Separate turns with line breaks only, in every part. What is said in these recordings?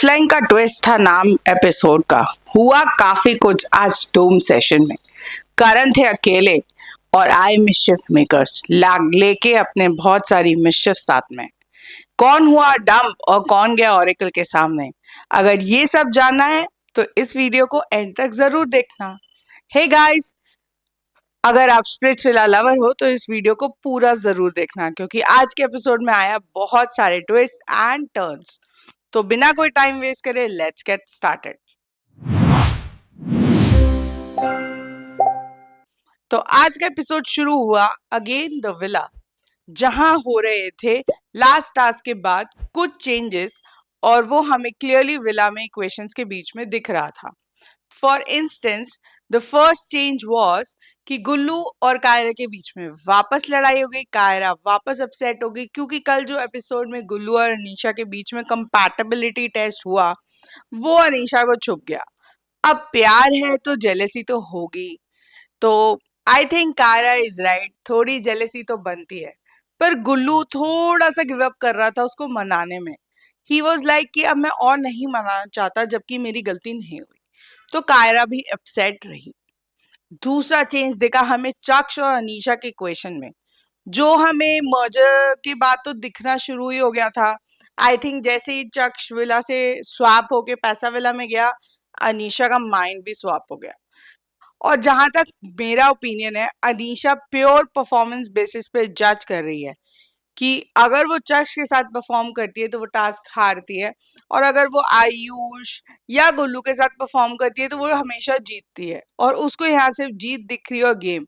Offline का twist था नाम एपिसोड का। हुआ काफी कुछ आज डूम सेशन में। करण थे अकेले और आए मिस्chiफ मेकर्स लाग लेके अपने बहुत सारी मिस्chiफ साथ में। कौन हुआ डंप और कौन गया ऑरेकल के सामने? अगर ये सब जानना है तो इस वीडियो को एंड तक जरूर देखना। हे गाइस, अगर आप स्प्लिट्सविला लवर हो तो इस वीडियो को पूरा जरूर देखना, क्योंकि आज के एपिसोड में आया बहुत सारे ट्विस्ट एंड टर्न्स। तो बिना कोई टाइम वेस्ट करे लेट्स गेट स्टार्टेड। तो आज का एपिसोड शुरू हुआ अगेन द विला, जहां हो रहे थे लास्ट टास्क के बाद कुछ चेंजेस, और वो हमें क्लियरली विला में इक्वेशंस के बीच में दिख रहा था। For instance, the first change was कि गुल्लू और कायरा के बीच में वापस लड़ाई हो गई। कायरा वापस अपसेट हो गई क्योंकि कल जो एपिसोड में गुल्लू और अनीशा के बीच में कंपैटिबिलिटी टेस्ट हुआ वो अनीशा को छुप गया। अब प्यार है तो जेलेसी तो होगी। तो I think Kyra is right, थोड़ी जेलेसी तो बनती है, पर गुल्लू थोड़ा सा गिव अप कर रहा था उसको मनाने में। ही वॉज लाइक कि अब मैं और नहीं मनाना चाहता जबकि मेरी गलती नहीं हुई। तो कायरा भी अपसेट रही। दूसरा चेंज देखा हमें चक्ष और अनीशा के इक्वेशन में, जो हमें मर्जर के बाद तो दिखना शुरू ही हो गया था। आई थिंक जैसे ही चक्ष विला से स्वैप होके पैसा विला में गया, अनीशा का माइंड भी स्वैप हो गया। और जहां तक मेरा ओपिनियन है, अनीशा प्योर परफॉर्मेंस बेसिस पे जज कर रही है कि अगर वो चक्ष के साथ परफॉर्म करती है तो वो टास्क हारती है, और अगर वो आयुष या गुल्लू के साथ परफॉर्म करती है तो वो हमेशा जीतती है, और उसको यहाँ सिर्फ जीत दिख रही है गेम।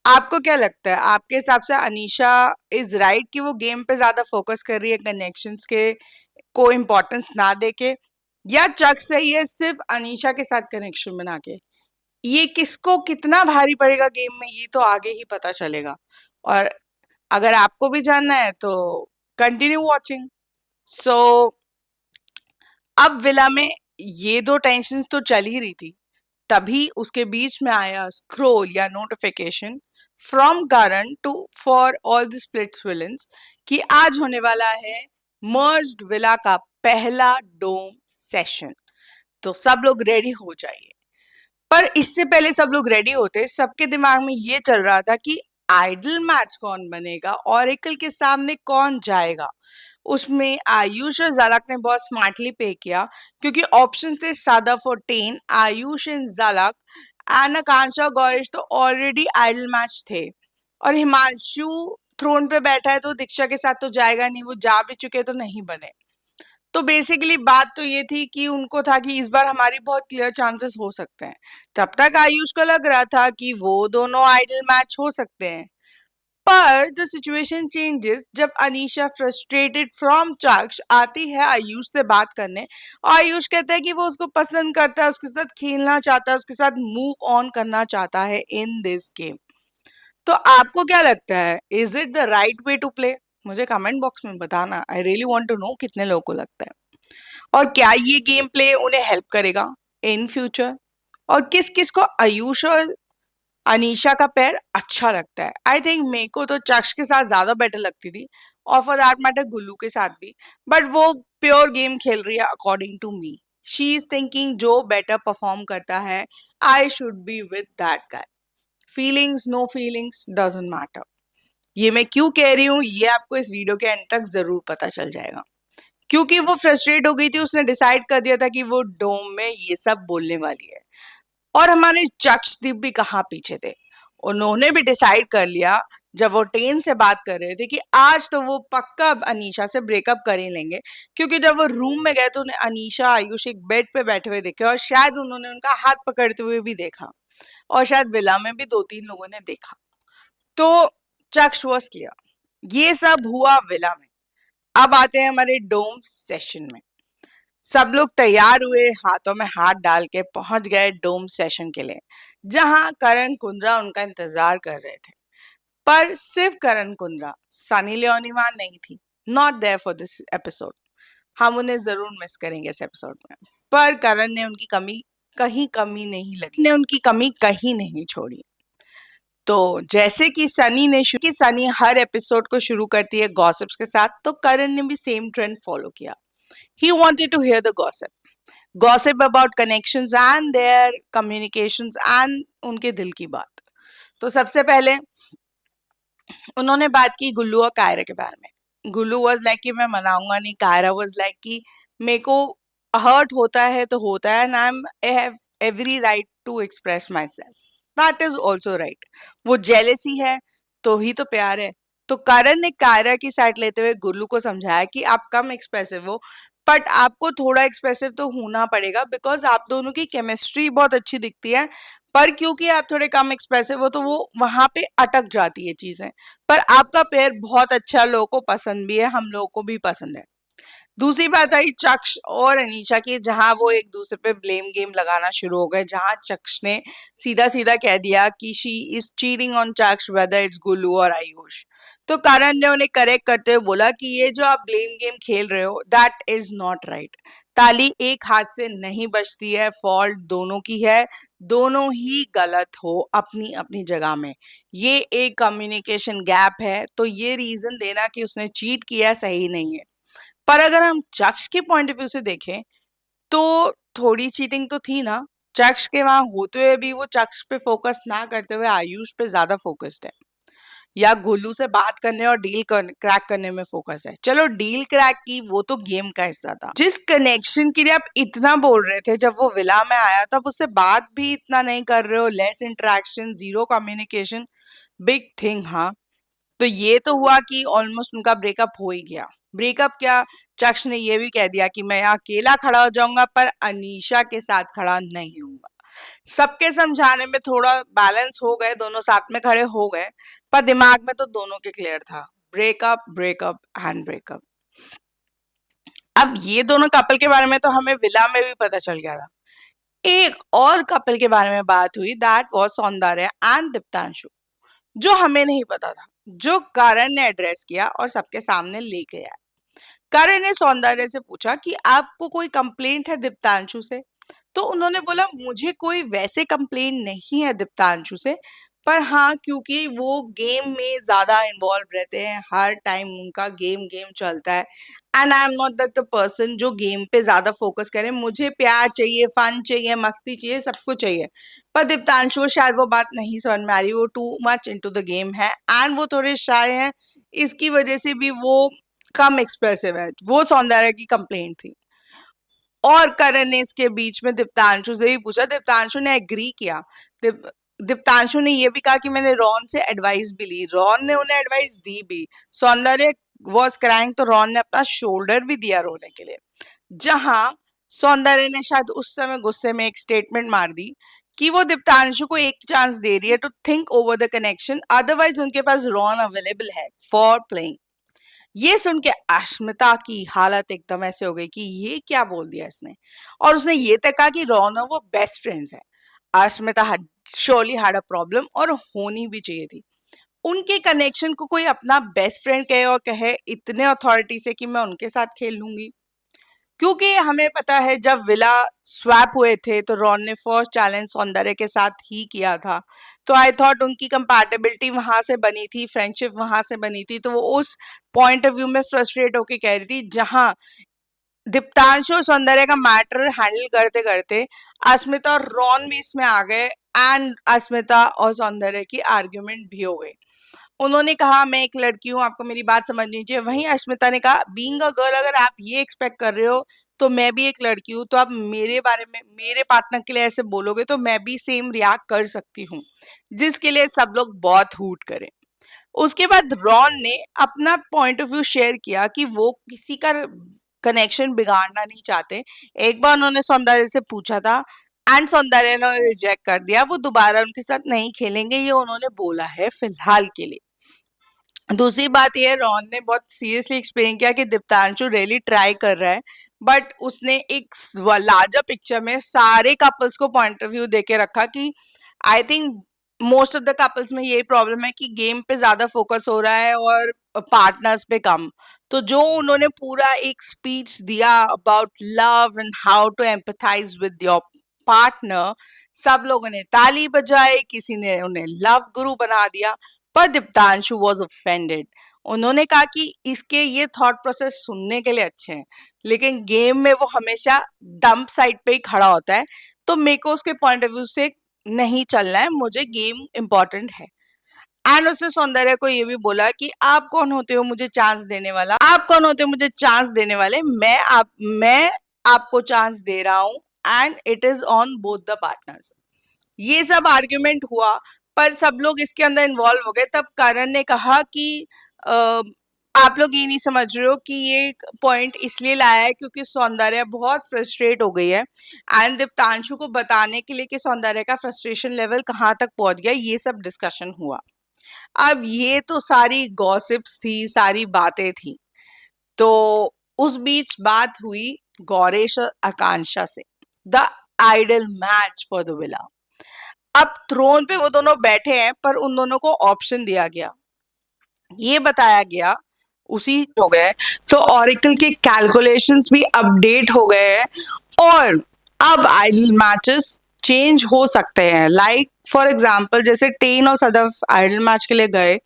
आपको क्या लगता है, आपके हिसाब से अनीशा इज राइट कि वो गेम पे ज्यादा फोकस कर रही है कनेक्शंस के को इम्पोर्टेंस ना देके, या चक्ष सही है सिर्फ अनीशा के साथ कनेक्शन बना के? ये किसको कितना भारी पड़ेगा गेम में ये तो आगे ही पता चलेगा। और अगर आपको भी जानना है तो कंटिन्यू वॉचिंग। सो अब विला में ये दो टेंशन्स तो चल ही रही थी, तभी उसके बीच में आया स्क्रोल या notification from Karan to for all the splitsvillans कि आज होने वाला है मर्ज्ड विला का पहला डोम सेशन। तो सब लोग रेडी हो जाइए। पर इससे पहले सब लोग रेडी होते सबके दिमाग में ये चल रहा था कि आइडल मैच कौन बनेगा, ऑरेकल के सामने कौन जाएगा। उसमें आयुष और ज़ालक ने बहुत स्मार्टली पे किया, क्योंकि ऑप्शंस थे सादफ और टेन, आयुष एंड ज़ालक, एंड आकांक्षा और गौरीश तो ऑलरेडी आइडल मैच थे। और हिमांशु थ्रोन पे बैठा है तो दीक्षा के साथ तो जाएगा नहीं, वो जा भी चुके तो नहीं बने। तो बेसिकली बात तो ये थी कि उनको था कि इस बार हमारी बहुत क्लियर चांसेस हो सकते हैं। तब तक आयुष को लग रहा था कि वो दोनों आइडल मैच हो सकते हैं। पर द सिचुएशन चेंजेस जब अनीशा फ्रस्ट्रेटेड फ्रॉम चक्ष आती है आयुष से बात करने, और आयुष कहता है कि वो उसको पसंद करता है, उसके साथ खेलना चाहता है, उसके साथ मूव ऑन करना चाहता है इन दिस गेम। तो आपको क्या लगता है, is it the right way to play? मुझे कमेंट बॉक्स में बताना, I really want to know कितने लोगों को लगता है। और क्या ये गेम प्ले उन्हें हेल्प करेगा इन फ्यूचर? और किस किस को आयुष और अनीशा का पेयर अच्छा लगता है? आई थिंक मेरे को तो चक्ष के साथ ज्यादा बेटर लगती थी, और फॉर दैट मैटर गुल्लू के साथ भी। बट वो प्योर गेम खेल रही है according to me. She is thinking जो बेटर परफॉर्म करता है I should be with that guy. Feelings no feelings doesn't matter. ये मैं क्यों कह रही हूँ ये आपको इस वीडियो के एंड तक जरूर पता चल जाएगा, क्योंकि वो फ्रस्ट्रेट हो गई थी। उसने डिसाइड कर दिया था कि वो डोम में ये सब बोलने वाली है। और हमारे चक्षदीप भी कहाँ पीछे थे, उन्होंने भी डिसाइड कर लिया जब वो टेन से बात कर रहे थे कि आज तो वो पक्का अनीशा से ब्रेकअप कर ही लेंगे, क्योंकि जब वो रूम में गए तो उन्हें अनीशा आयुष एक बेड पे बैठे हुए देखे, और शायद उन्होंने उनका हाथ पकड़ते हुए भी देखा, और शायद विला में भी 2-3 लोगों ने देखा। तो चक्ष वॉज क्लियर। ये सब हुआ विला में। अब आते हैं हमारे डोम सेशन में। सब लोग तैयार हुए, हाथों में हाथ डाल के पहुंच गए डोम सेशन के लिए, जहां करण कुंद्रा उनका इंतजार कर रहे थे। पर सिर्फ करण कुंद्रा, सनी लियोनी वहां नहीं थी, not there for this episode. हम उन्हें जरूर मिस करेंगे इस एपिसोड में, पर करण ने उनकी कमी कहीं नहीं छोड़ी। तो जैसे कि सनी हर एपिसोड को शुरू करती है गॉसिप्स के साथ, तो करण ने भी सेम ट्रेंड फॉलो किया। He wanted to hear the gossip. Gossip about connections and their communications and उनके दिल की बात। तो सबसे पहले उन्होंने बात की गुल्लू और कायरा के बारे में। गुल्लू वाज लाइक कि मैं मनाऊंगा नहीं, कायरा वाज लाइक कि मेरे को हर्ट होता है तो होता है, and I have every right to express myself, that is also right. वो जेलेसी है तो ही तो प्यार है। तो करण ने कायरा की साइड लेते हुए गुल्लू को समझाया कि आप कम एक्सप्रेसिव हो, बट आपको थोड़ा एक्सप्रेसिव तो होना पड़ेगा बिकॉज आप दोनों की केमिस्ट्री बहुत अच्छी दिखती है, पर क्योंकि आप थोड़े कम एक्सप्रेसिव हो तो वो वहां पे अटक जाती है चीजें। पर आपका पेयर बहुत अच्छा, लोगों को पसंद भी है, हम लोगों को भी पसंद है। दूसरी बात आई चक्ष और अनीशा की, जहां वो एक दूसरे पे ब्लेम गेम लगाना शुरू हो गए, जहां चक्ष ने सीधा सीधा कह दिया कि शी इज चीटिंग ऑन चक्ष वेदर इट्स गुल्लू और आयुष। तो करण ने उन्हें करेक्ट करते हुए बोला कि ये जो आप ब्लेम गेम खेल रहे हो दैट इज नॉट राइट। ताली एक हाथ से नहीं बजती है, फॉल्ट दोनों की है, दोनों ही गलत हो अपनी अपनी जगह में। ये एक कम्युनिकेशन गैप है, तो ये रीजन देना कि उसने चीट किया सही नहीं है। पर अगर हम चक्ष के पॉइंट ऑफ व्यू से देखें तो थोड़ी चीटिंग तो थी ना। चक्ष के वहां होते हुए भी वो चक्ष पे फोकस ना करते हुए आयुष पे ज्यादा फोकस्ड है, या गोलू से बात करने और क्रैक करने में फोकस है। चलो डील क्रैक की, वो तो गेम का हिस्सा था। जिस कनेक्शन के लिए आप इतना बोल रहे थे जब वो विला में आया तब उससे बात भी इतना नहीं कर रहे हो, less interaction, zero communication, big thing. हाँ, तो ये तो हुआ कि ऑलमोस्ट उनका ब्रेकअप हो ही गया। ब्रेकअप क्या, चक्ष ने ये भी कह दिया कि मैं यहाँ अकेला खड़ा हो जाऊंगा पर अनीशा के साथ खड़ा नहीं होऊंगा। सबके समझाने में थोड़ा बैलेंस हो गए, दोनों साथ में खड़े हो गए, पर दिमाग में तो दोनों के क्लियर था, ब्रेकअप ब्रेकअप एंड ब्रेकअप। अब ये दोनों कपल के बारे में तो हमें विला में भी पता चल गया था। एक और कपल के बारे में बात हुई, दैट वाज सौंदर्य एंड दीप्तांशु, जो हमें नहीं पता था, जो करण ने एड्रेस किया और सबके सामने लेके आया। करण ने सौंदर्य से पूछा कि आपको कोई कंप्लेंट है दीप्तांशु से। तो उन्होंने बोला मुझे कोई वैसे कंप्लेंट नहीं है दीप्तांशु से, पर हाँ क्योंकि वो गेम में ज्यादा इन्वॉल्व रहते हैं, हर टाइम उनका गेम गेम चलता है, and I am not that the person जो गेम पे ज्यादा फोकस करे। मुझे प्यार चाहिए, फन चाहिए, मस्ती चाहिए, सब कुछ चाहिए। पर दीप्तांशु को शायद वो बात नहीं समझ में आ रही, वो too much into the game है एंड वो थोड़े शाय हैं, इसकी वजह से भी वो कम एक्सप्रेसिव है। वो सौंदर्य की कंप्लेंट थी। और करण ने इसके बीच में दीप्तांशु से भी पूछा, दीप्तांशु ने एग्री किया। दीप दीप्तांशु ने ये भी कहा कि मैंने रॉन से एडवाइस भी ली, रॉन ने उन्हें एडवाइस दी भी। सौंदर्य वॉज क्राइंग तो रॉन ने अपना शोल्डर भी दिया रोने के लिए। जहां सौंदर्य ने शायद उस समय गुस्से में एक स्टेटमेंट मार दी कि वो दीप्तांशु को एक चांस दे रही है to think over the connection, otherwise उनके पास रॉन अवेलेबल है फॉर प्लेइंग। ये सुन के अश्मिता की हालत एकदम ऐसे हो गई कि ये क्या बोल दिया इसने, और उसने ये तक कहा कि रॉन और वो बेस्ट फ्रेंड्स हैं। Ashmita had surely had a problem, और होनी भी चाहिए थी। उनके कनेक्शन को कोई अपना बेस्ट फ्रेंड कहे और कहे इतने अथॉरिटी से कि मैं उनके साथ खेल लूंगी। क्योंकि हमें पता है जब विला स्वैप हुए थे तो रॉन ने फर्स्ट चैलेंज सौंदर्य के साथ ही किया था, तो आई थॉट उनकी कंपैटिबिलिटी वहां से बनी थी, फ्रेंडशिप वहां से बनी थी, तो वो उस पॉइंट ऑफ व्यू में फ्रस्ट्रेट होके कह रही थी। जहां दीप्तांशु और सौंदर्य का मैटर हैंडल करते करते अस्मिता और रॉन भी इसमें आ गए, एंड अस्मिता और सौंदर्य की आर्ग्यूमेंट भी हो गई। उन्होंने कहा मैं एक लड़की हूँ, आपको मेरी बात समझनी चाहिए। वहीं अश्मिता ने कहा बीइंग अ गर्ल अगर आप ये एक्सपेक्ट कर रहे हो तो मैं भी एक लड़की हूँ, तो आप मेरे बारे में मेरे पार्टनर के लिए ऐसे बोलोगे तो मैं भी सेम रिएक्ट कर सकती हूँ, जिसके लिए सब लोग बहुत हूट करें। उसके बाद रॉन ने अपना पॉइंट ऑफ व्यू शेयर किया कि वो किसी का कनेक्शन बिगाड़ना नहीं चाहते। एक बार उन्होंने सौंदर्य से पूछा था एंड सौंदर्य ने रिजेक्ट कर दिया, वो दोबारा उनके साथ नहीं खेलेंगे, ये उन्होंने बोला है फिलहाल के लिए। दूसरी बात ये, रॉन ने बहुत सीरियसली एक्सप्लेन किया कि दीप्तांशु रियली ट्राई कर रहा है, बट उसने एक लार्जर पिक्चर में सारे कपल्स को पॉइंट ऑफ व्यू देके रखा कि I think most of the couples में यही प्रॉब्लम है कि गेम पे ज्यादा फोकस हो रहा है और पार्टनर्स पे कम। तो जो उन्होंने पूरा एक स्पीच दिया about love and how to empathise with your partner, सब लोगों ने ताली बजाई, किसी ने उन्हें लव गुरु बना दिया, पर दीप्तांशु वॉज ऑफेंडेड। उन्होंने कहा कि इसके ये थॉट प्रोसेस सुनने के लिए अच्छे हैं, लेकिन गेम में वो हमेशा डंप साइड पे ही खड़ा होता है, तो मेरे को उसके पॉइंट ऑफ व्यू से नहीं चलना है, मुझे गेम इम्पोर्टेंट है। एंड उसने सौंदर्य को ये भी बोला कि आप कौन होते हो मुझे चांस देने वाला, आप कौन होते हो मुझे चांस देने वाले, मैं आपको चांस दे रहा हूँ and it is on both the partners. ये सब आर्ग्यूमेंट हुआ, पर सब लोग इसके अंदर इन्वॉल्व हो गए। तब करण ने कहा कि आप लोग ये नहीं समझ रहे हो कि ये पॉइंट इसलिए लाया है क्योंकि सौंदर्य बहुत फ्रस्ट्रेट हो गई है, एंड दीप्तांशु को बताने के लिए कि सौंदर्य का फ्रस्ट्रेशन लेवल कहाँ तक पहुंच गया, ये सब डिस्कशन हुआ। अब ये तो सारी गॉसिप्स थी, सारी बातें थी। तो उस बीच बात हुई गौरेश और आकांक्षा से, the ideal match for the villa. अब थ्रोन पे वो दोनों बैठे हैं, पर उन दोनों को ऑप्शन दिया गया, ये बताया गया उसी हो गए, तो ऑरिकल के कैलकुलेशंस भी अपडेट हो गए हैं और अब आइडल मैचेस चेंज हो सकते हैं। लाइक फॉर एग्जांपल जैसे टेन और सदफ आइडल मैच के लिए गए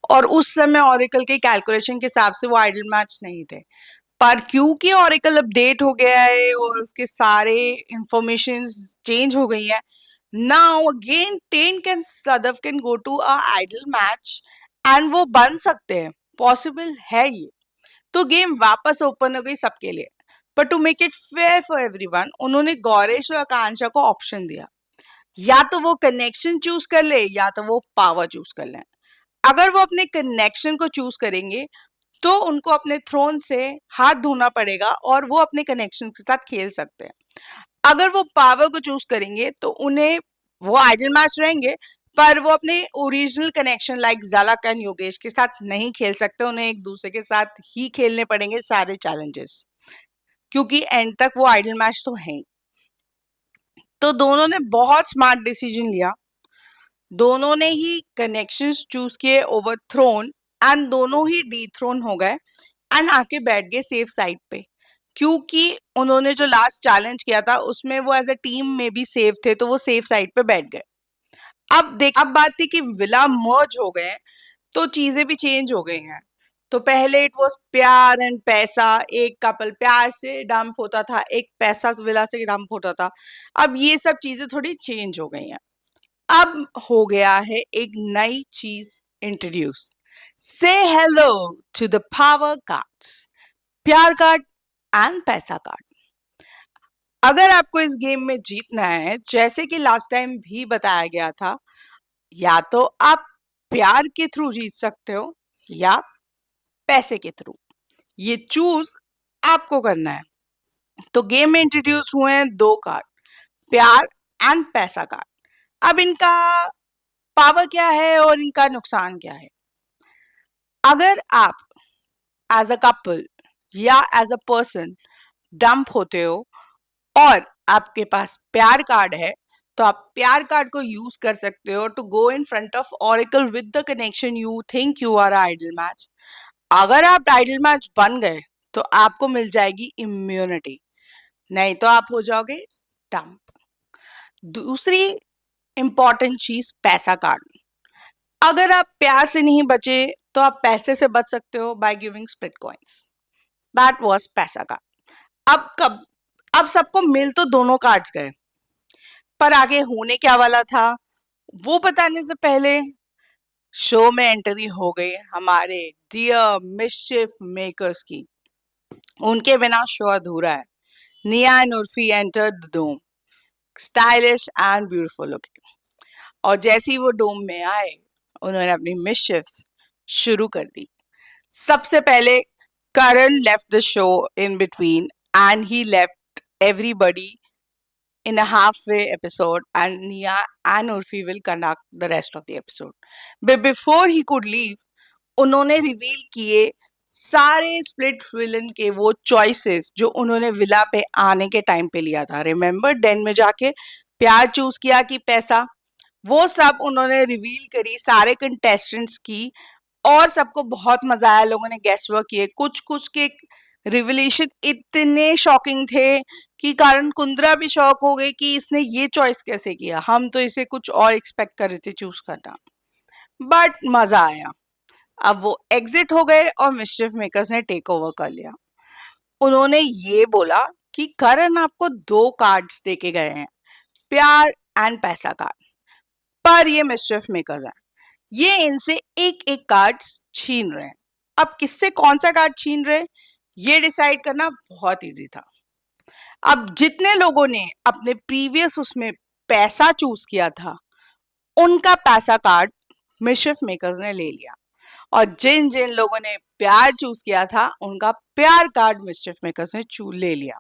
और उस समय ऑरिकल के कैलकुलेशन के हिसाब से वो आइडल मैच नहीं थे, पर क्योंकि ऑरिकल अपडेट हो गया है और उसके सारे इंफॉर्मेशन चेंज हो गई है, now again ten can Sadaf can go to a ideal match and वो बन सकते हैं, पॉसिबल है ये। तो गेम वापस ओपन हो गई सबके लिए। पर to make it fair for everyone, उन्होंने गौरेश और आकांक्षा को ऑप्शन दिया, या तो वो कनेक्शन चूज कर ले या तो वो पावर चूज कर ले। अगर वो अपने कनेक्शन को चूज करेंगे तो उनको अपने थ्रोन से हाथ धोना पड़ेगा और वो अपने कनेक्शन के साथ खेल सकते हैं। अगर वो पावर को चूज करेंगे तो उन्हें वो आइडल मैच रहेंगे, पर वो अपने original connection like Zalak and Yogesh के साथ नहीं खेल सकते, उन्हें एक दूसरे के साथ ही खेलने पड़ेंगे सारे चैलेंजेस, क्योंकि एंड तक वो आइडल मैच तो है। तो दोनों ने बहुत स्मार्ट डिसीजन लिया, दोनों ने ही कनेक्शंस चूज किए ओवर थ्रोन एंड दोनों ही डी थ्रोन हो गए एंड आके बैठ गए सेफ साइड पे, क्योंकि उन्होंने जो लास्ट चैलेंज किया था उसमें वो एज अ टीम में भी सेफ थे, तो वो सेफ साइड पे बैठ गए। अब बात थी कि विला मर्ज हो गए, तो चीजें भी चेंज हो गई हैं। तो पहले इट वाज प्यार एंड पैसा, एक कपल प्यार से डंप होता था, एक पैसा विला से डंप होता था। अब ये सब चीजें थोड़ी चेंज हो गई हैं। अब हो गया है एक नई चीज introduce, say hello to the power cards, प्यार कार्ड एंड पैसा कार्ड। अगर आपको इस गेम में जीतना है, जैसे कि लास्ट टाइम भी बताया गया था, या तो आप प्यार के थ्रू जीत सकते हो या पैसे के थ्रू, ये चूज आपको करना है। तो गेम में इंट्रोड्यूस हुए हैं दो कार्ड, प्यार एंड पैसा कार्ड। अब इनका पावर क्या है और इनका नुकसान क्या है? अगर आप एज अ कपल या एज अ पर्सन डंप होते हो और आपके पास प्यार कार्ड है, तो आप प्यार कार्ड को यूज कर सकते हो to go in front of oracle with the connection you think you are ideal match. अगर आप आइडल मैच बन गए तो आपको मिल जाएगी इम्यूनिटी, नहीं तो आप हो जाओगे डंप। दूसरी इंपॉर्टेंट चीज पैसा कार्ड, अगर आप प्यार से नहीं बचे तो आप पैसे से बच सकते हो by giving split coins. That was पैसा कार्ड। अब सबको मिल तो दोनों कार्ड्स गए, पर आगे होने क्या वाला था वो बताने से पहले शो में एंट्री हो गई हमारे डियर मिस्चिफ मेकर्स की। उनके बिना शो अधूरा है। Nia and Urfi entered the dome, stylish and beautiful looking, और जैसे ही वो डोम में आए उन्होंने अपनी मिसशिफ्स शुरू कर दी। सबसे पहले Karan left the show in between and he left everybody in a halfway episode, and Nia and Urfi will conduct the rest of the episode. But before he could leave, उन्होंने रिवील किए सारे स्प्लिट विलन के वो choices जो उन्होंने villa पे आने के टाइम पे लिया था। रिमेम्बर डेन में जाके प्यार चूज किया कि पैसा, वो सब उन्होंने रिवील करी सारे कंटेस्टेंट्स की, और सबको बहुत मजा आया। लोगों ने गेस वर्क किए, कुछ कुछ के रिविलेशन इतने शॉकिंग थे कि कारण कुंद्रा भी शॉक हो गई कि इसने ये चॉइस कैसे किया, हम तो इसे कुछ और एक्सपेक्ट कर रहे थे चूज करना, बट मजा आया। अब वो एग्जिट हो गए और मिस्chiफ मेकर्स ने टेक ओवर कर लिया। उन्होंने ये बोला कि करण आपको 2 कार्ड्स देके गए हैं, प्यार एंड पैसा कार्ड, पर ये मिस्chiफ मेकर्स हैं, ये इनसे एक एक कार्ड छीन रहे हैं। अब किससे कौन सा कार्ड छीन रहे हैं ये डिसाइड करना बहुत इजी था। अब जितने लोगों ने अपने प्रीवियस उसमें पैसा चूज किया था उनका पैसा कार्ड मिस्chiफ मेकर्स ने ले लिया, और जिन जिन लोगों ने प्यार चूज किया था उनका प्यार कार्ड मिस्chiफ मेकर्स ने ले लिया।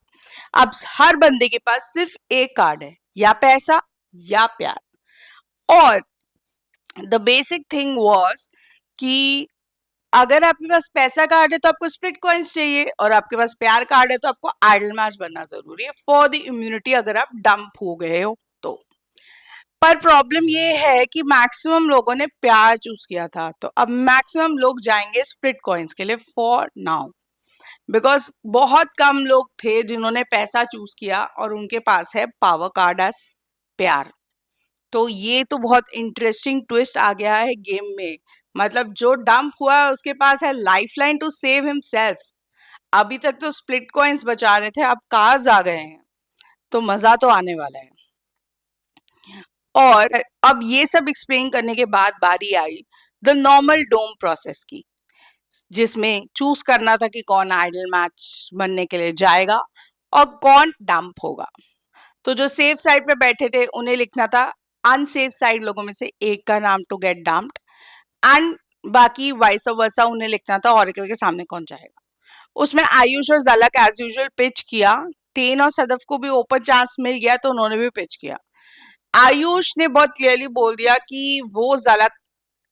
अब हर बंदे के पास सिर्फ एक कार्ड है, या पैसा या प्यार। और द बेसिक थिंग वाज कि अगर आपके पास पैसा कार्ड है तो आपको स्प्लिट कॉइन्स चाहिए, और आपके पास प्यार कार्ड है तो आपको आइडल मैच बनना जरूरी है फॉर द इम्यूनिटी, अगर आप डंप हो गए हो तो। पर प्रॉब्लम ये है कि मैक्सिमम लोगों ने प्यार चूज किया था, तो अब मैक्सिमम लोग जाएंगे स्प्लिट कॉइन्स के लिए फॉर नाउ, बिकॉज बहुत कम लोग थे जिन्होंने पैसा चूज किया और उनके पास है पावर कार्ड एज प्यार। तो ये तो बहुत इंटरेस्टिंग ट्विस्ट आ गया है गेम में। मतलब जो डंप हुआ है उसके पास है लाइफलाइन टू सेव हिमसेल्फ। अभी तक तो स्प्लिट कॉइन्स बचा रहे थे, अब कार्ड्स आ गए हैं, तो मजा तो आने वाला है। और अब ये सब एक्सप्लेन करने के बाद बारी I the normal dome process की, जिसमें चूज करना था कि कौन आइडल मैच बनने के लिए जाएगा और कौन डंप होगा। तो जो सेफ साइड पे बैठे थे उन्हें लिखना था अनसेफ साइड लोगों में से एक का नाम टू गेट डम्प्ड, एंड बाकी वाइस वर्सा उन्हें लिखना था ऑरेकल के सामने कौन जाएगा। उसमें आयुष और जलक एज यूजुअल पिच किया, टेन और सदफ को भी ओपन चांस मिल गया तो उन्होंने भी पिच किया। आयुष ने बहुत क्लियरली बोल दिया कि वो जलक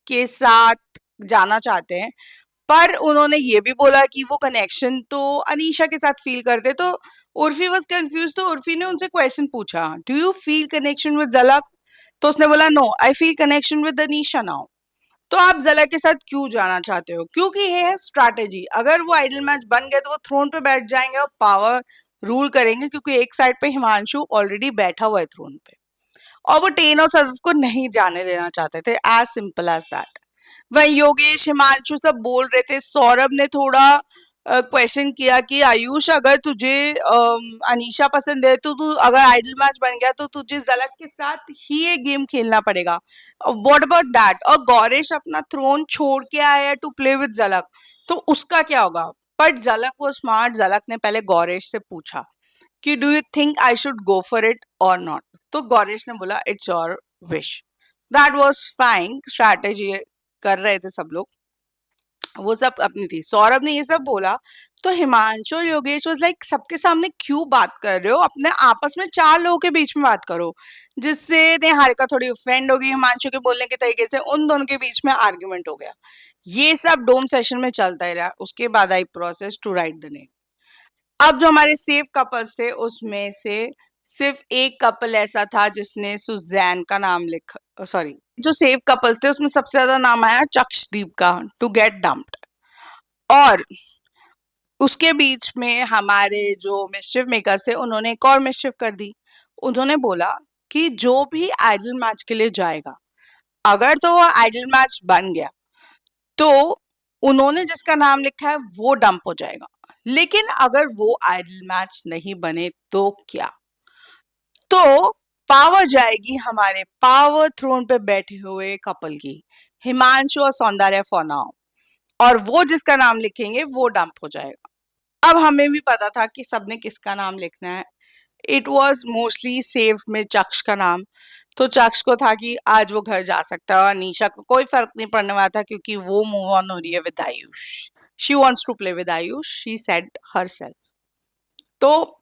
के साथ जाना चाहते हैं, पर उन्होंने ये भी बोला कि वो कनेक्शन तो अनीशा के साथ फील करते। तो उर्फी वाज कंफ्यूज, तो उर्फी ने उनसे क्वेश्चन पूछा, do you feel connection with Jalak? तो उसने बोला no, I feel connection with Anisha now. तो आप जलक के साथ क्यों जाना चाहते हो? क्योंकि ये है स्ट्रैटेजी, अगर वो आइडल मैच बन गए तो वो थ्रोन पे बैठ जाएंगे और पावर रूल करेंगे, क्योंकि एक साइड पे हिमांशु ऑलरेडी बैठा हुआ है थ्रोन पे, और वो टेन और सदफ को नहीं जाने देना चाहते थे, एज सिंपल एज दैट। वही योगेश हिमांशु सब बोल रहे थे। सौरभ ने थोड़ा क्वेश्चन किया कि आयुष अगर तुझे अनीशा पसंद है तो तू अगर आइडल मैच बन गया तो तुझे जलक के साथ ही ये गेम खेलना पड़ेगा, व्हाट अबाउट दैट? और गौरेश अपना थ्रोन छोड़ के आया टू प्ले विद जलक, तो उसका क्या होगा? बट जलक वो स्मार्ट, जलक ने पहले गौरेश से पूछा कि do you think I should go for it और नॉट? तो गौरेश ने बोला it's your wish. That was fine, strategy कर रहे थे सब लोग, वो सब अपनी थी। सौरभ ने ये सब बोला तो हिमांशु और योगेश वाज लाइक सबके सामने क्यों बात कर रहे हो, अपने आपस में 4 लोगों के बीच में बात करो, जिससे निहारिका थोड़ी ऑफेंड होगी हिमांशु के बोलने के तरीके से, उन दोनों के बीच में आर्ग्यूमेंट हो गया। ये सब डोम सेशन में चलता ही रहा। उसके बाद I process to write the name. अब जो हमारे सेफ कपल्स थे उसमें से सिर्फ एक कपल ऐसा था जिसने सुजैन का नाम लिखा, सॉरी, जो सेफ कपल्स थे उसमें सबसे ज्यादा नाम आया चक्षदीप का, टू गेट डम्प्ड। और उसके बीच में हमारे जो मिस्chiफ मेकर्स थे उन्होंने एक और मिस्chiफ कर दी। उन्होंने बोला कि जो भी आइडल मैच के लिए जाएगा, अगर तो वो आइडल मैच बन गया तो उन्होंने जिसका नाम लिखा है वो डंप हो जाएगा, लेकिन अगर वो आइडल मैच नहीं बने तो क्या? तो पावर जाएगी हमारे पावर थ्रोन पे बैठे हुए कपल की, हिमांशु और सौंदर्य फॉर नाउ, और वो जिसका नाम लिखेंगे वो डंप हो जाएगा। अब हमें भी पता था कि सबने किसका नाम लिखना है। इट वॉज मोस्टली सेफ में चक्ष का नाम, तो चक्ष को था कि आज वो घर जा सकता है, और अनीशा को कोई फर्क नहीं पड़ने वाला था क्योंकि वो मूव ऑन हो रही है with Ayush, she wants to play with Ayush, she said herself. तो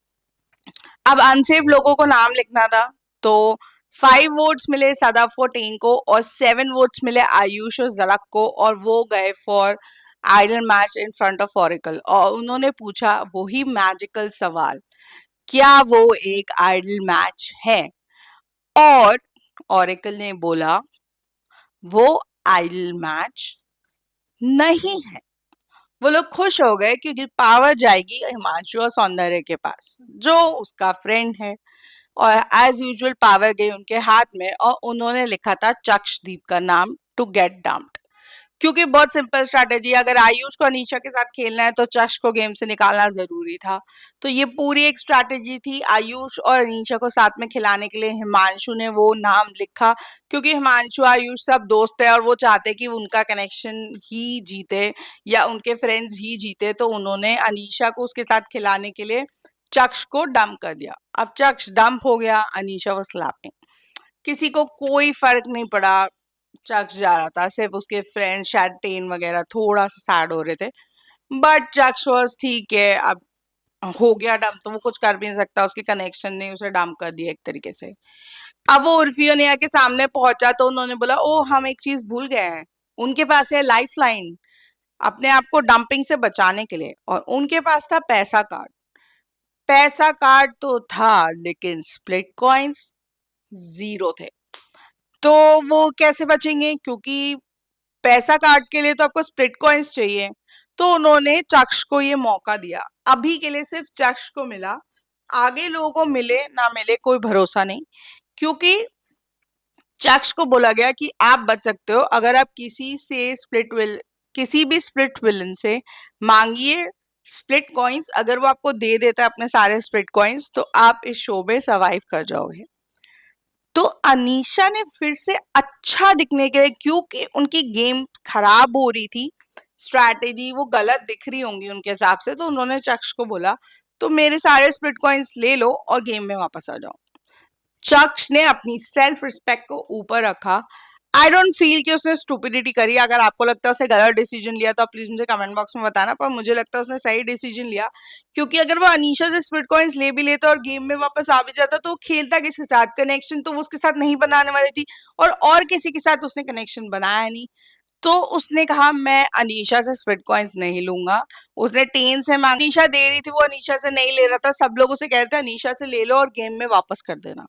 अब अनसेफ लोगों को नाम लिखना था, तो 5 वोट्स मिले सदाफ और टेन को, और 7 वोट्स मिले आयुष और जलक को, और वो गए for ideal match in front of oracle, और उन्होंने पूछा वही मैजिकल सवाल, क्या वो एक आइडल मैच है? और ऑरेकल ने बोला वो आइडल मैच नहीं है। वो लोग खुश हो गए क्योंकि पावर जाएगी हिमांशु और सौंदर्य के पास जो उसका फ्रेंड है, और एज यूजुअल पावर गई उनके हाथ में, और उन्होंने लिखा था चक्षदीप का नाम टू गेट डम्प्ड, क्योंकि बहुत सिंपल स्ट्रैटेजी, अगर आयुष को अनीशा के साथ खेलना है तो चश को गेम से निकालना जरूरी था। तो ये पूरी एक स्ट्रैटेजी थी आयुष और अनीशा को साथ में खिलाने के लिए। हिमांशु ने वो नाम लिखा क्योंकि हिमांशु आयुष सब दोस्त है और वो चाहते कि उनका कनेक्शन ही जीते या उनके फ्रेंड्स ही जीते, तो उन्होंने अनीशा को उसके साथ खिलाने के लिए चक्ष को डंप कर दिया। अब चक्ष डंप हो गया, अनीशा वाज लाफिंग, किसी को कोई फर्क नहीं पड़ा। चक्ष जा रहा था, सिर्फ उसके फ्रेंड शायद टेन वगैरह थोड़ा सा सैड हो रहे थे, बट चक्ष वाज ठीक है, अब हो गया डंप तो वो कुछ कर भी नहीं सकता, उसके कनेक्शन ने उसे डंप कर दिया एक तरीके से। अब वो उर्फी और नेहा के सामने पहुंचा तो उन्होंने बोला, ओ हम एक चीज भूल गए हैं, उनके पास है लाइफ लाइन अपने आप को डंपिंग से बचाने के लिए, और उनके पास था पैसा कार्ड। पैसा कार्ड तो था लेकिन स्प्लिट कॉइन्स जीरो थे, तो वो कैसे बचेंगे, क्योंकि पैसा कार्ड के लिए तो आपको स्प्लिट कॉइन्स चाहिए। तो उन्होंने चक्ष को ये मौका दिया, अभी के लिए सिर्फ चक्ष को मिला, आगे लोगों को मिले ना मिले कोई भरोसा नहीं, क्योंकि चक्ष को बोला गया कि आप बच सकते हो अगर आप किसी भी स्प्लिट विलन से मांगिए स्प्लिट कॉइन्स, अगर वो आपको दे देता है अपने सारे स्प्लिट कॉइन्स तो आप इस शो में सर्वाइव कर जाओगे। तो अनीशा ने फिर से अच्छा दिखने के लिए, क्योंकि उनकी गेम खराब हो रही थी, स्ट्रैटेजी वो गलत दिख रही होंगी उनके हिसाब से, तो उन्होंने चक्ष को बोला तो मेरे सारे स्प्लिट कॉइन्स ले लो और गेम में वापस आ जाओ। चक्ष ने अपनी सेल्फ रिस्पेक्ट को ऊपर रखा। आई डोंट फील कि उसने स्टूपिडिटी करी। अगर आपको लगता है उसने गलत डिसीजन लिया तो आप प्लीज मुझे कमेंट बॉक्स में बताना, पर मुझे लगता है उसने सही डिसीजन लिया, क्योंकि अगर वो अनीशा से स्प्लिट कॉइन्स ले भी लेता और गेम में वापस आ भी जाता तो खेलता किसके साथ, कनेक्शन तो वो उसके साथ नहीं बनाने वाली थी, और किसी के साथ उसने कनेक्शन बनाया नहीं। तो उसने कहा मैं अनीशा से स्प्लिट कॉइन्स नहीं लूंगा। उसने टेन से मांगी, अनीशा दे रही थी, वो अनीशा से नहीं ले रहा था, सब लोग उसे कहते अनीशा से ले लो और गेम में वापस कर देना।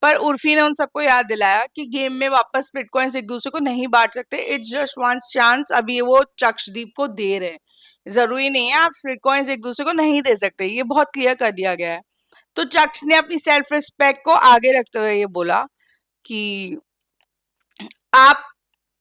पर उर्फी ने उन सबको याद दिलाया कि गेम में वापस स्प्लिट कॉइन्स एक दूसरे को नहीं बांट सकते, इट्स जस्ट वन चांस। अभी वो चक्षदीप को दे रहे हैं, जरूरी नहीं है आप स्प्लिट कॉइन्स एक दूसरे को नहीं दे सकते, ये बहुत क्लियर कर दिया गया है। तो चक्ष ने अपनी सेल्फ रिस्पेक्ट को आगे रखते हुए ये बोला कि आप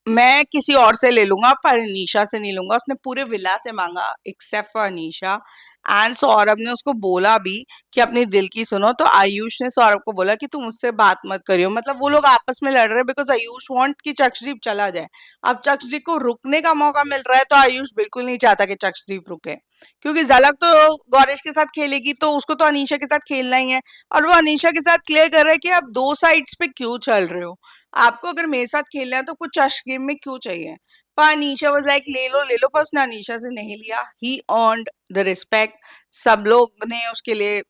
मैं किसी और से ले लूंगा पर अनीशा से नहीं लूंगा। उसने पूरे विला से मांगा except for Anisha, and Saurabh ने उसको बोला भी कि अपनी दिल की सुनो। तो आयुष ने सौरभ को बोला कि तुम उससे बात मत करियो, मतलब वो लोग आपस में लड़ रहे हैं बिकॉज आयुष वांट कि चक्षदीप चला जाए। अब चक्षदीप को रुकने का मौका मिल रहा है तो आयुष बिल्कुल नहीं चाहता कि चक्षदीप रुके, क्योंकि झलक तो गौरेश के साथ खेलेगी तो उसको तो अनीशा के साथ खेलना ही है, और वो अनीशा के साथ क्लियर कर रहा है कि आप दो साइड्स पे क्यों चल रहे हो, आपको अगर मेरे साथ खेलना है तो कुछ चश गेम में क्यों चाहिए। पर अनीशा वाज लाइक ले लो, पर उसने अनीशा से नहीं लिया। ही अर्नड द रिस्पेक्ट, सब लोग ने उसके लिए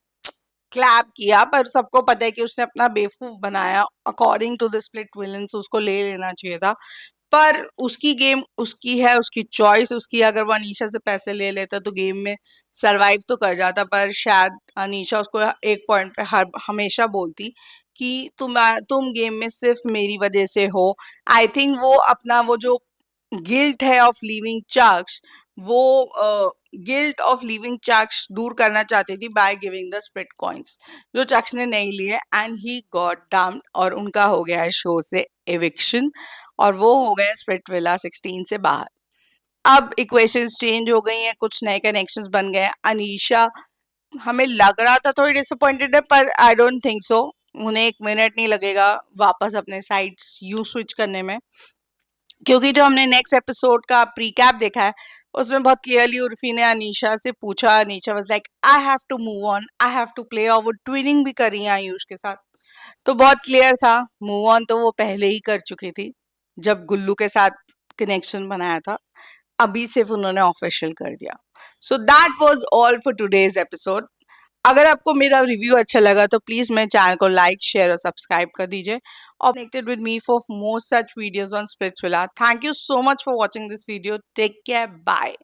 क्लैप किया, पर सबको पता है कि उसने अपना बेवकूफ बनाया। According to the splitsvillans उसको ले लेना चाहिए था, पर उसकी गेम उसकी है, उसकी चॉइस उसकी। अगर वो अनीशा से पैसे ले लेता तो गेम में सरवाइव तो कर जाता, पर शायद अनीशा उसको एक पॉइंट पे हर हमेशा बोलती कि तुम गेम में सिर्फ मेरी वजह से हो। आई थिंक वो अपना वो जो गिल्ट है ऑफ लीविंग चक्स, वो गिल्ट ऑफ लीविंग चक्स दूर करना चाहती थी by giving the split coins, जो चक्स ने नहीं लिए, एंड ही गॉट डम्प्ड और उनका हो गया है शो से एविक्शन, और वो हो गए स्प्लिट विला 16 से बाहर। अब इक्वेशंस चेंज हो गई हैं, कुछ नए कनेक्शंस बन गए हैं। अनीशा हमें लग रहा था थोड़ी डिसअपॉइंटेड है, पर आई डोंट थिंक सो, उन्हें एक मिनट नहीं लगेगा वापस अपने साइड्स यू स्विच करने में, क्योंकि जो हमने नेक्स्ट एपिसोड का प्रीकैप देखा है उसमें बहुत क्लियरली उर्फी ने अनीशा से पूछा, Anisha was like I have to move on, I have to play, और वो ट्विनिंग भी कर रही है आयुष के साथ, तो बहुत क्लियर था मूव ऑन तो वो पहले ही कर चुकी थी जब गुल्लू के साथ कनेक्शन बनाया था, अभी सिर्फ उन्होंने ऑफिशियल कर दिया। So that was all for today's episode. अगर आपको मेरा रिव्यू अच्छा लगा तो प्लीज मेरे चैनल को लाइक शेयर और सब्सक्राइब कर दीजिए, और connected with me for more such videos on Splitsvilla. Thank you so much for watching this video, take care, bye.